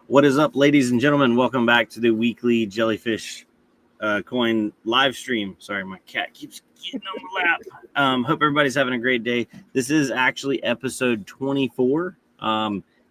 What is up, ladies and gentlemen? Welcome back to the weekly Jellyfish coin live stream. Sorry, my cat keeps getting on my lap. Hope everybody's having a great day. This is actually episode 24,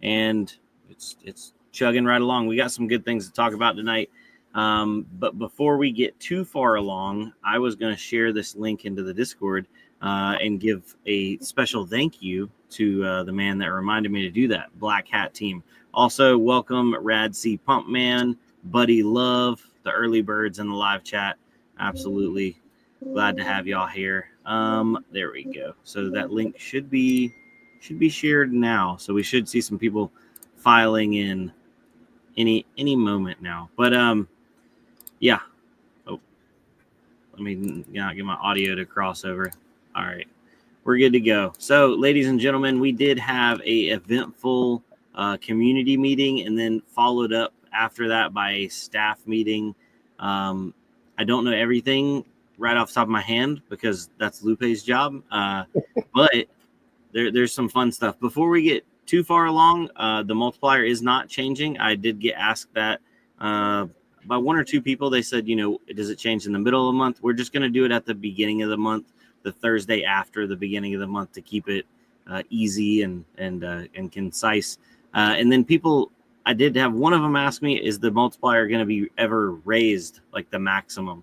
and it's chugging right along. We got some good things to talk about tonight. But before we get too far along, I was going to share this link into the Discord and give a special thank you to the man that reminded me to do that, Black Hat Team. Also, welcome Rad C Pump Man, Buddy Love, the early birds in the live chat. Absolutely glad to have y'all here. There we go. So that link should be shared now. So we should see some people filing in any moment now. But yeah. Oh, let me not get my audio to cross over. All right, we're good to go. So, ladies and gentlemen, we did have a eventful community meeting, and then followed up after that by a staff meeting. I don't know everything right off the top of my hand because that's Lupe's job, but there's some fun stuff. Before we get too far along, the multiplier is not changing. I did get asked that by one or two people. They said, does it change in the middle of the month? We're just going to do it at the beginning of the month, the Thursday after the beginning of the month, to keep it easy and concise. And then I did have one of them ask me, is the multiplier going to be ever raised, like the maximum?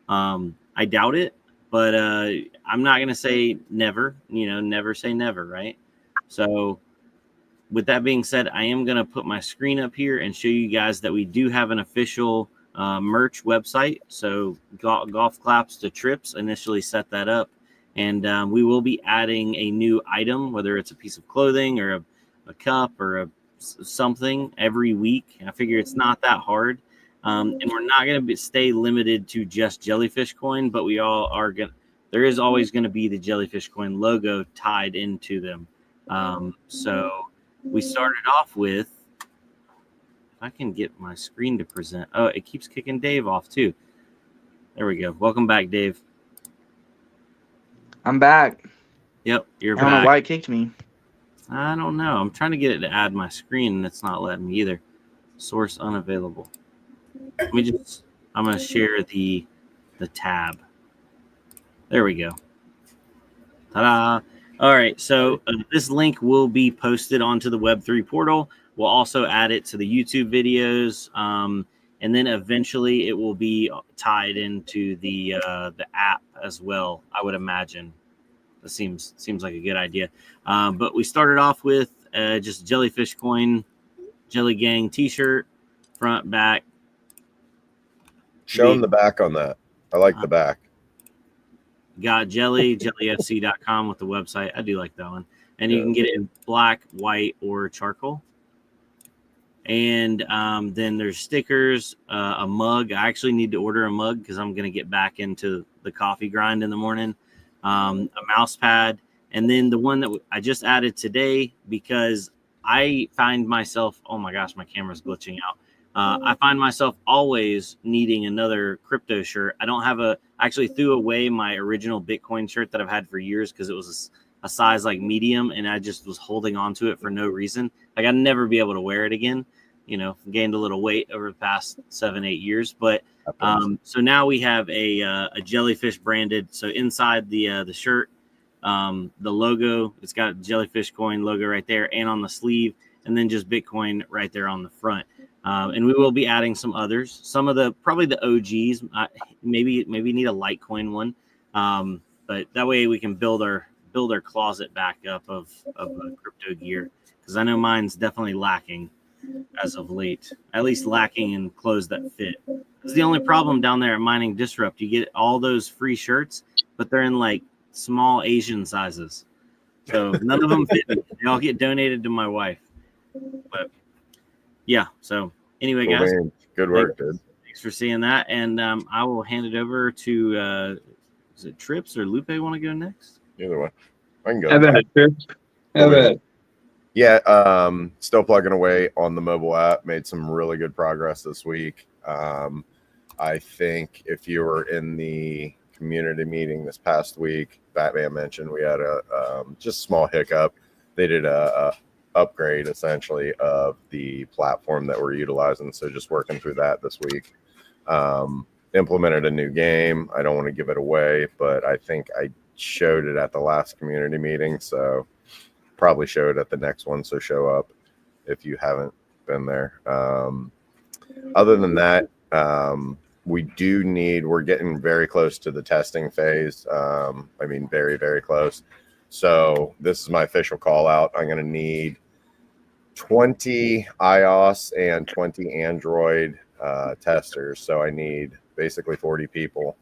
I doubt it, but I'm not going to say never, never say never, right? So with that being said, I am going to put my screen up here and show you guys that we do have an official merch website. So Golf Claps to Trips initially set that up, and we will be adding a new item, whether it's a piece of clothing or a cup or something every week. I figure it's not that hard. And we're not going to stay limited to just Jellyfish coin, but we all are going to, there is always going to be the Jellyfish coin logo tied into them. So we started off with, if I can get my screen to present. Oh, it keeps kicking Dave off too. There we go. Welcome back, Dave. I'm back. Yep, you're back. I don't know why it kicked me. I don't know. I'm trying to get it to add my screen, and it's not letting me either. Source unavailable. I'm going to share the tab. There we go. Ta-da. All right. So this link will be posted onto the Web3 portal. We'll also add it to the YouTube videos. And then eventually it will be tied into the app as well, I would imagine. That seems like a good idea. But we started off with just Jellyfish coin, Jelly Gang t-shirt, front, back. Show them the back on that. I like the back. Got JellyFC.com with the website. I do like that one. And you can get it in black, white, or charcoal. And then there's stickers, a mug. I actually need to order a mug because I'm going to get back into the coffee grind in the morning. A mouse pad, and then the one that I just added today because I find myself, oh my gosh, my camera's glitching out. I find myself always needing another crypto shirt. I actually threw away my original Bitcoin shirt that I've had for years because it was a size like medium, and I just was holding on to it for no reason. Like I'd never be able to wear it again. Gained a little weight over the past 7-8 years, but so now we have a Jellyfish branded. So inside the shirt, the logo, it's got Jellyfish coin logo right there, and on the sleeve, and then just Bitcoin right there on the front. And we will be adding some others. Some of probably the OGs. Maybe need a Litecoin one, but that way we can build our closet back up of crypto gear, because I know mine's definitely lacking as of late, at least lacking in clothes that fit. It's the only problem down there at Mining Disrupt. You get all those free shirts, but they're in like small Asian sizes. So none of them fit me. They all get donated to my wife. But yeah, so anyway, guys. Man. Good work, dude. Thanks for seeing that. And I will hand it over to, is it Trips or Lupe want to go next? Either way. I can go. Have at it, Trips. Have at it. Yeah, still plugging away on the mobile app. Made some really good progress this week. I think if you were in the community meeting this past week, Batman mentioned we had a just small hiccup. They did a upgrade essentially of the platform that we're utilizing. So just working through that this week. Implemented a new game. I don't want to give it away, but I think I showed it at the last community meeting. So probably show it at the next one. So show up if you haven't been there. Other than that, we're getting very close to the testing phase. Very, very close. So this is my official call out. I'm going to need 20 iOS and 20 Android testers. So I need basically 40 people.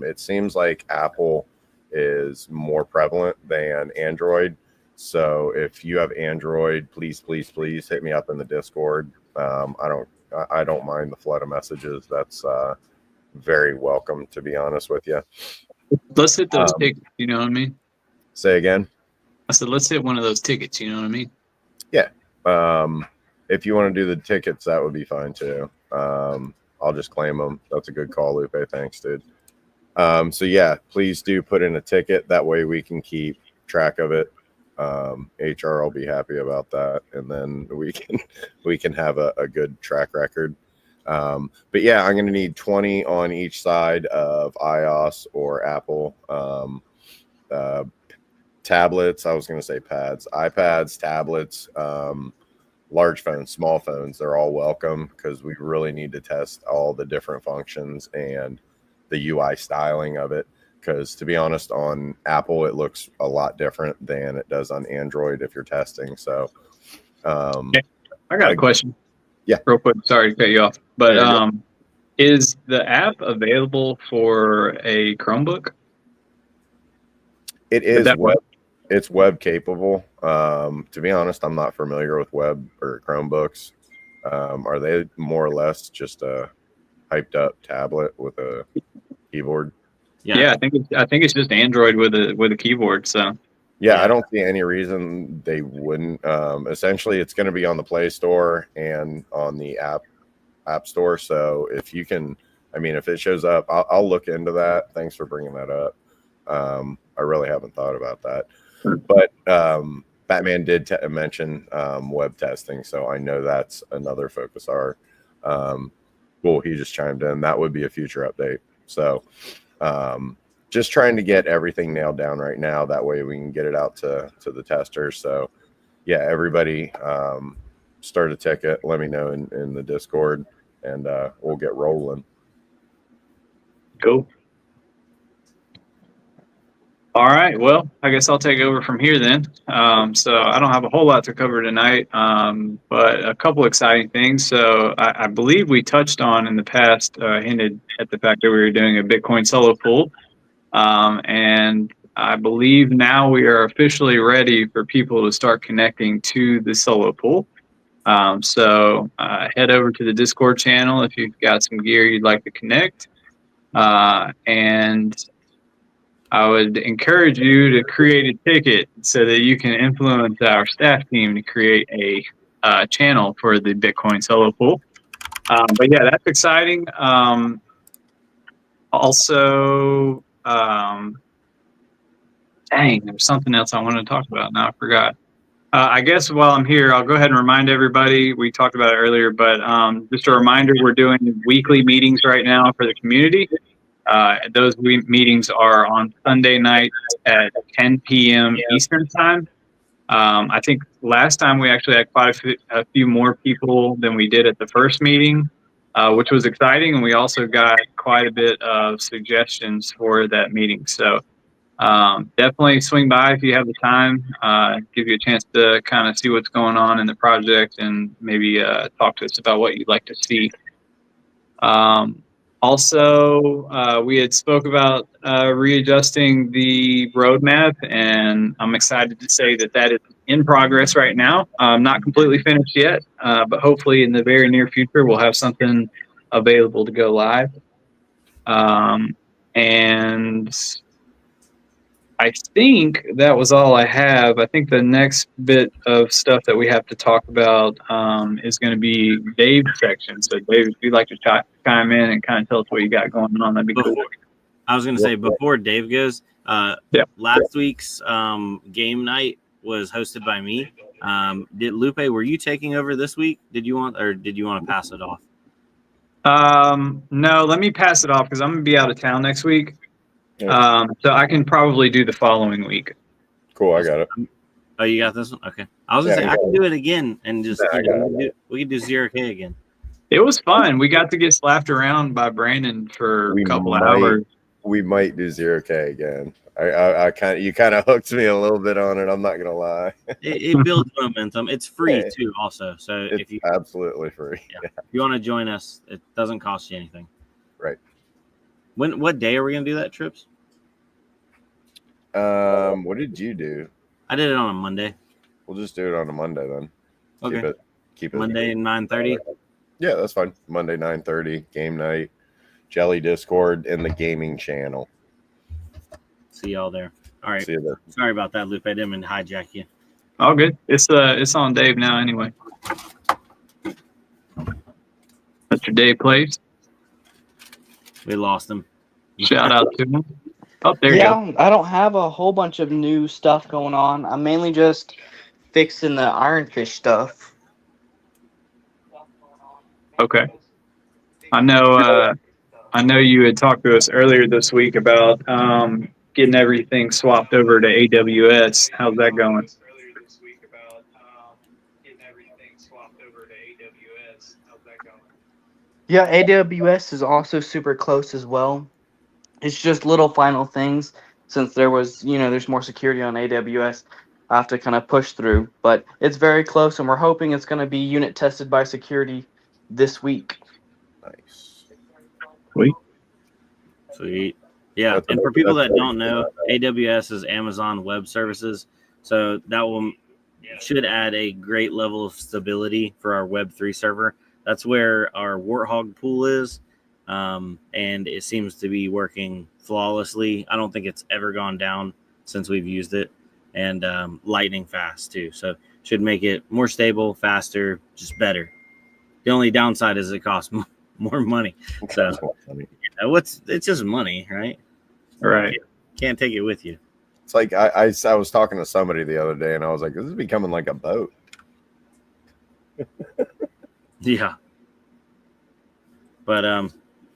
It seems like Apple is more prevalent than Android. So if you have Android, please hit me up in the Discord. I don't mind the flood of messages. That's very welcome, to be honest with you. Let's hit those tickets, you know what I mean? Say again? I said, let's hit one of those tickets, you know what I mean? Yeah. If you want to do the tickets, that would be fine too. I'll just claim them. That's a good call, Lupe. Thanks, dude. So yeah, please do put in a ticket. That way we can keep track of it. HR will be happy about that, and then we can have a good track record. But yeah, I'm going to need 20 on each side of iOS or Apple. Tablets, I was going to say pads, iPads, tablets, large phones, small phones, they're all welcome because we really need to test all the different functions and the UI styling of it. Because to be honest, on Apple, it looks a lot different than it does on Android if you're testing. So, Okay. I got a question. Yeah. Real quick. Sorry to cut you off. But is the app available for a Chromebook? It is web. It's web capable. To be honest, I'm not familiar with web or Chromebooks. Are they more or less just a hyped up tablet with a keyboard? Yeah, I think it's just Android with a keyboard. So yeah, I don't see any reason they wouldn't. Essentially, it's going to be on the Play Store and on the App Store. So if you can, if it shows up, I'll look into that. Thanks for bringing that up. I really haven't thought about that, but Batman did mention web testing, so I know that's another focus. Cool, he just chimed in. That would be a future update. So. Just trying to get everything nailed down right now. That way we can get it out to the testers. So yeah, everybody start a ticket. Let me know in the Discord and we'll get rolling. Cool. All right. Well, I guess I'll take over from here then. So I don't have a whole lot to cover tonight, but a couple exciting things. So I believe we touched on in the past, hinted at the fact that we were doing a Bitcoin solo pool. And I believe now we are officially ready for people to start connecting to the solo pool. So head over to the Discord channel if you've got some gear you'd like to connect. And I would encourage you to create a ticket so that you can influence our staff team to create a channel for the Bitcoin solo pool. But yeah, that's exciting. Also, dang, there was something else I wanted to talk about. Now I forgot. I guess while I'm here, I'll go ahead and remind everybody, we talked about it earlier, but just a reminder, we're doing weekly meetings right now for the community. Those meetings are on Sunday night at 10 p.m. Eastern time. I think last time we actually had quite a few more people than we did at the first meeting, which was exciting. And we also got quite a bit of suggestions for that meeting. So definitely swing by if you have the time, give you a chance to kind of see what's going on in the project and maybe talk to us about what you'd like to see. Also, we had spoke about readjusting the roadmap, and I'm excited to say that is in progress right now. Not completely finished yet, but hopefully in the very near future, we'll have something available to go live. And I think that was all I have. I think the next bit of stuff that we have to talk about is going to be Dave's section. So, Dave, if you'd like to chime in and kind of tell us what you got going on, that'd be cool. I was going to say, before Dave goes, last week's game night was hosted by me. Did Lupe, were you taking over this week? Did you want to pass it off? No, let me pass it off because I'm gonna be out of town next week. Yeah. So I can probably do the following week. Cool, I got it. Oh, you got this one? Okay. I was gonna say I can do it again and just we could do 0K again. It was fun. We got to get slapped around by Brandon for a couple hours. We might do 0K again. You kind of hooked me a little bit on it. I'm not gonna lie. It builds momentum. It's free too, also. So it's absolutely free. Yeah. If you want to join us, it doesn't cost you anything. Right. What day are we gonna do that, Trips? What did you do? I did it on a Monday. We'll just do it on a Monday then. Okay. Keep it Monday 9:30. Yeah, that's fine. Monday 9:30 game night. Jelly Discord in the gaming channel. See y'all there. All right. See you there. Sorry about that, Lupe. I didn't mean to hijack you. All good. It's on Dave now anyway. That's your Dave plays. We lost him. Shout out to him. Oh, there you go. I don't have a whole bunch of new stuff going on. I'm mainly just fixing the Ironfish stuff. Okay. I know you had talked to us earlier this week about getting everything swapped over to AWS. How's that going? Yeah, AWS is also super close as well. It's just little final things since there's more security on AWS. I have to kind of push through, but it's very close, and we're hoping it's going to be unit tested by security this week. Nice. Sweet. Yeah, and for people that don't know, AWS is Amazon Web Services, so that should add a great level of stability for our Web3 server. That's where our Warthog pool is, and it seems to be working flawlessly. I don't think it's ever gone down since we've used it, and lightning fast too. So should make it more stable, faster, just better. The only downside is it costs more money. So it's just money, right? Right. Can't take it with you. It's like I was talking to somebody the other day, and I was like, "This is becoming like a boat." Yeah. But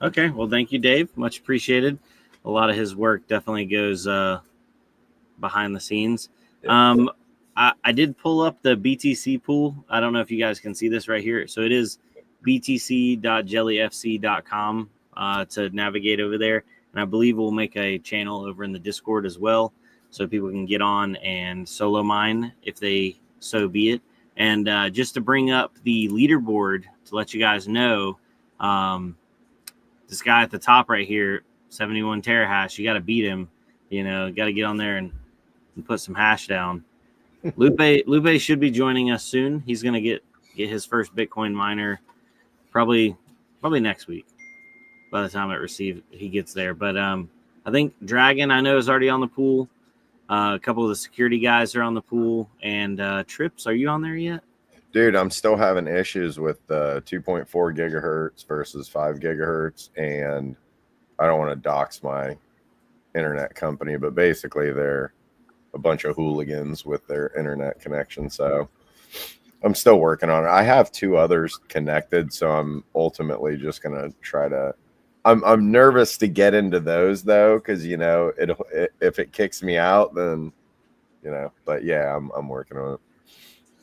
okay. Well, thank you, Dave. Much appreciated. A lot of his work definitely goes behind the scenes. Yeah. I did pull up the BTC pool. I don't know if you guys can see this right here. So it is btc.jellyfc.com to navigate over there. And I believe we'll make a channel over in the Discord as well, so people can get on and solo mine if they so be it. And just to bring up the leaderboard to let you guys know, this guy at the top right here, 71 terahash, you got to beat him. Got to get on there and put some hash down. Lupe should be joining us soon. He's going to get his first Bitcoin miner probably next week by the time he gets there. But I think Dragon, I know, is already on the pool. A couple of the security guys are on the pool. And Trips, are you on there yet? Dude, I'm still having issues with 2.4 gigahertz versus 5 gigahertz. And I don't want to dox my internet company, but basically they're a bunch of hooligans with their internet connection. So I'm still working on it. I have 2 others connected, so I'm ultimately just going to try to I'm nervous to get into those though, because if it kicks me out, then but yeah, I'm working on it.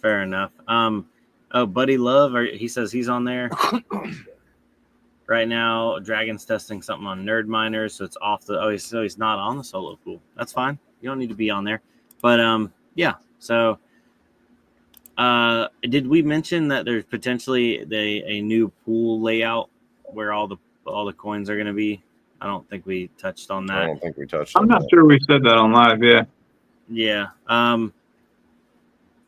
Fair enough. Buddy Love, he says he's on there right now. Dragon's testing something on Nerd Miners, so it's off he's not on the solo pool. That's fine. You don't need to be on there. But yeah. So did we mention that there's potentially a new pool layout where all the coins are going to be? I don't think we touched on that. I don't think we touched on I'm not sure we said that on live. Yeah.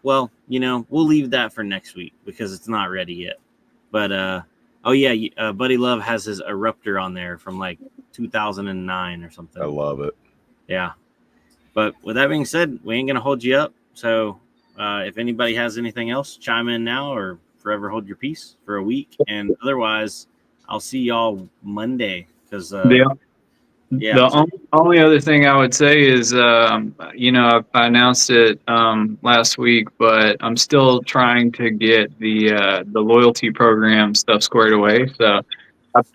Well, we'll leave that for next week because it's not ready yet. But Buddy Love has his Eruptor on there from like 2009 or something. I love it. Yeah. But with that being said, we ain't going to hold you up. So if anybody has anything else, chime in now or forever hold your peace for a week. And otherwise, I'll see y'all Monday because Yeah. The only other thing I would say is, I announced it last week, but I'm still trying to get the loyalty program stuff squared away. So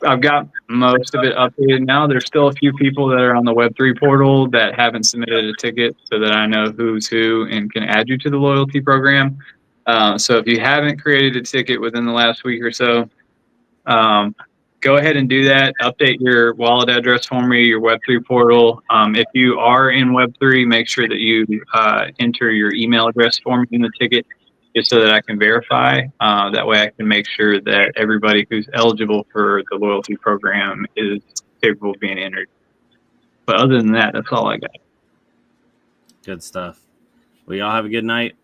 I've got most of it updated now. There's still a few people that are on the Web3 portal that haven't submitted a ticket, so that I know who's who and can add you to the loyalty program. So if you haven't created a ticket within the last week or so, go ahead and do that. Update your wallet address for me, your Web3 portal. If you are in Web3, make sure that you enter your email address for me in the ticket, just so that I can verify. That way I can make sure that everybody who's eligible for the loyalty program is capable of being entered. But other than that, that's all I got. Good stuff. Well, y'all have a good night.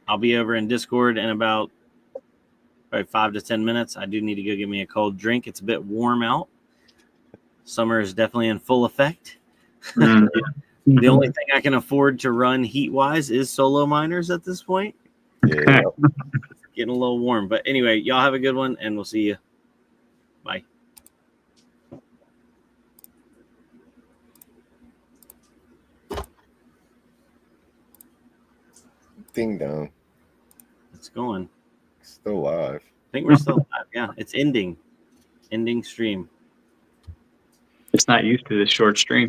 I'll be over in Discord in about probably 5 to 10 minutes. I do need to go get me a cold drink. It's a bit warm out. Summer is definitely in full effect. The only thing I can afford to run heat-wise is solo miners at this point. Yeah. Getting a little warm. But anyway, y'all have a good one, and we'll see you. Bye. Ding dong. It's going. Still live. I think we're still live. Yeah, it's ending. Ending stream. It's not used to this short stream.